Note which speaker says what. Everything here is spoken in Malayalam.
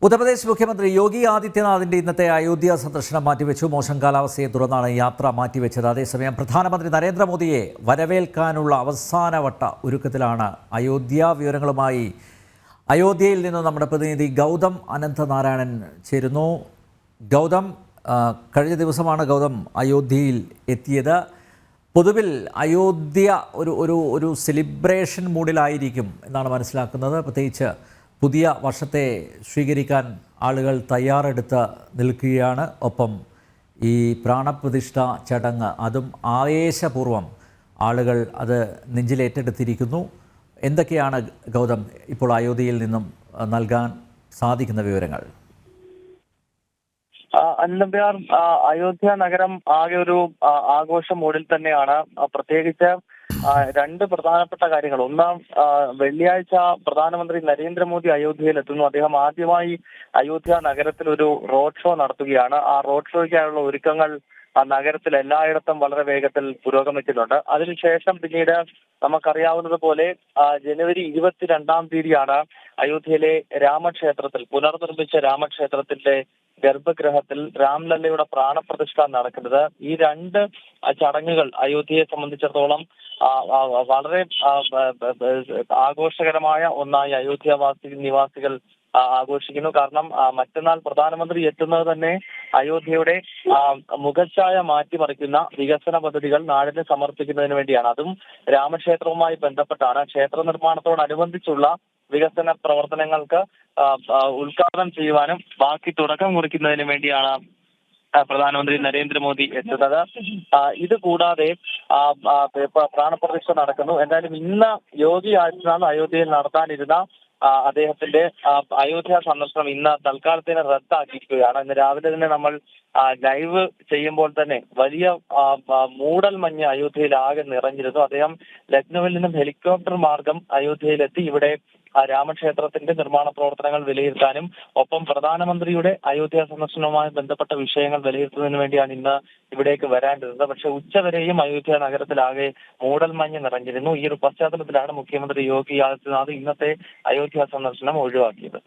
Speaker 1: ഉത്തർപ്രദേശ് മുഖ്യമന്ത്രി യോഗി ആദിത്യനാഥിന്റെ ഇന്നത്തെ അയോധ്യ സന്ദർശനം മാറ്റിവെച്ചു. മോശം കാലാവസ്ഥയെ തുടർന്നാണ് യാത്ര മാറ്റിവെച്ചത്. അതേസമയം പ്രധാനമന്ത്രി നരേന്ദ്രമോദിയെ വരവേൽക്കാനുള്ള അവസാനവട്ട ഒരുക്കത്തിലാണ് അയോധ്യ. വിവരങ്ങളുമായി അയോധ്യയിൽ നിന്ന് നമ്മുടെ പ്രതിനിധി ഗൗതം അനന്തനാരായണൻ ചേരുന്നു. ഗൗതം, കഴിഞ്ഞ ദിവസമാണ് ഗൗതം അയോധ്യയിൽ എത്തിയത്. പൊതുവിൽ അയോധ്യ ഒരു സെലിബ്രേഷൻ മൂഡിലായിരിക്കും എന്നാണ് മനസ്സിലാക്കുന്നത്. പ്രത്യേകിച്ച് പുതിയ വർഷത്തെ സ്വീകരിക്കാൻ ആളുകൾ തയ്യാറെടുത്ത് നിൽക്കുകയാണ്. ഒപ്പം ഈ പ്രാണപ്രതിഷ്ഠ ചടങ്ങ് അതും ആവേശപൂർവ്വം ആളുകൾ അത് നെഞ്ചിലേറ്റെടുത്തിരിക്കുന്നു. എന്തൊക്കെയാണ് ഗൗതം ഇപ്പോൾ അയോധ്യയിൽ നിന്നും നൽകാൻ സാധിക്കുന്ന വിവരങ്ങൾ?
Speaker 2: അന്നബിയാർ, അയോധ്യ നഗരം ആകെ ഒരു ആഘോഷ മൂഡിൽ തന്നെയാണ്. പ്രത്യേകിച്ച് രണ്ട് പ്രധാനപ്പെട്ട കാര്യങ്ങൾ. ഒന്നാം, വെള്ളിയാഴ്ച പ്രധാനമന്ത്രി നരേന്ദ്രമോദി അയോധ്യയിൽ എത്തുന്നു. അദ്ദേഹം ആദ്യമായി അയോധ്യ നഗരത്തിൽ ഒരു റോഡ് ഷോ നടത്തുകയാണ്. ആ റോഡ് ഷോയ്ക്കായുള്ള ഒരുക്കങ്ങൾ നഗരത്തിൽ എല്ലായിടത്തും വളരെ വേഗത്തിൽ പുരോഗമിച്ചിട്ടുണ്ട്. അതിനുശേഷം പിന്നീട് നമുക്കറിയാവുന്നതുപോലെ ജനുവരി 22-ാം തീയതിയാണ് അയോധ്യയിലെ രാമക്ഷേത്രത്തിൽ, പുനർനിർമ്മിച്ച രാമക്ഷേത്രത്തിന്റെ ഗർഭഗൃഹത്തിൽ രാംലല്ലയുടെ പ്രാണപ്രതിഷ്ഠ നടക്കുന്നത്. ഈ രണ്ട് ചടങ്ങുകൾ അയോധ്യയെ സംബന്ധിച്ചിടത്തോളം വളരെ ആഘോഷകരമായ ഒന്നായി അയോധ്യ നിവാസികൾ ആഘോഷിക്കുന്നു. കാരണം മറ്റന്നാൾ പ്രധാനമന്ത്രി എത്തുന്നത് തന്നെ അയോധ്യയുടെ മുഖച്ഛായ മാറ്റിമറിക്കുന്ന വികസന പദ്ധതികൾ നാടിന് സമർപ്പിക്കുന്നതിന് വേണ്ടിയാണ്. അതും രാമക്ഷേത്രവുമായി ബന്ധപ്പെട്ടാണ്. ക്ഷേത്ര നിർമ്മാണത്തോടനുബന്ധിച്ചുള്ള വികസന പ്രവർത്തനങ്ങൾക്ക് ഉദ്ഘാടനം ചെയ്യുവാനും ബാക്കി തുടക്കം കുറിക്കുന്നതിന് വേണ്ടിയാണ് പ്രധാനമന്ത്രി നരേന്ദ്രമോദി എത്തുന്നത്. ഇത് കൂടാതെ പ്രാണപ്രതിഷ്ഠ നടക്കുന്നു. എന്തായാലും ഇന്ന് യോഗി ആദിത്യനാഥ് അയോധ്യയിൽ നടത്താനിരുന്ന അദ്ദേഹത്തിന്റെ അയോധ്യ സന്ദർശനം ഇന്ന് തൽക്കാലത്തിന് റദ്ദാക്കിയിരിക്കുകയാണ്. ഇന്ന് രാവിലെ തന്നെ നമ്മൾ ലൈവ് ചെയ്യുമ്പോൾ തന്നെ വലിയ മൂടൽ മഞ്ഞ് അയോധ്യയിൽ ആകെ നിറഞ്ഞിരുന്നു. അദ്ദേഹം ലക്നൌവിൽ നിന്നും ഹെലികോപ്റ്റർ മാർഗം അയോധ്യയിലെത്തി ഇവിടെ രാമക്ഷേത്രത്തിന്റെ നിർമ്മാണ പ്രവർത്തനങ്ങൾ വിലയിരുത്താനും ഒപ്പം പ്രധാനമന്ത്രിയുടെ അയോധ്യ സന്ദർശനവുമായി ബന്ധപ്പെട്ട വിഷയങ്ങൾ വിലയിരുത്തുന്നതിന് വേണ്ടിയാണ് ഇന്ന് ഇവിടേക്ക് വരാനിരുന്നത്. പക്ഷെ ഉച്ചവരെയും അയോധ്യ നഗരത്തിലാകെ മൂടൽ മഞ്ഞ് നിറഞ്ഞിരുന്നു. ഈ ഒരു പശ്ചാത്തലത്തിലാണ് മുഖ്യമന്ത്രി യോഗി ആദിത്യനാഥ് ഇന്നത്തെ അയോധ്യ സന്ദർശനം ഒഴിവാക്കിയത്.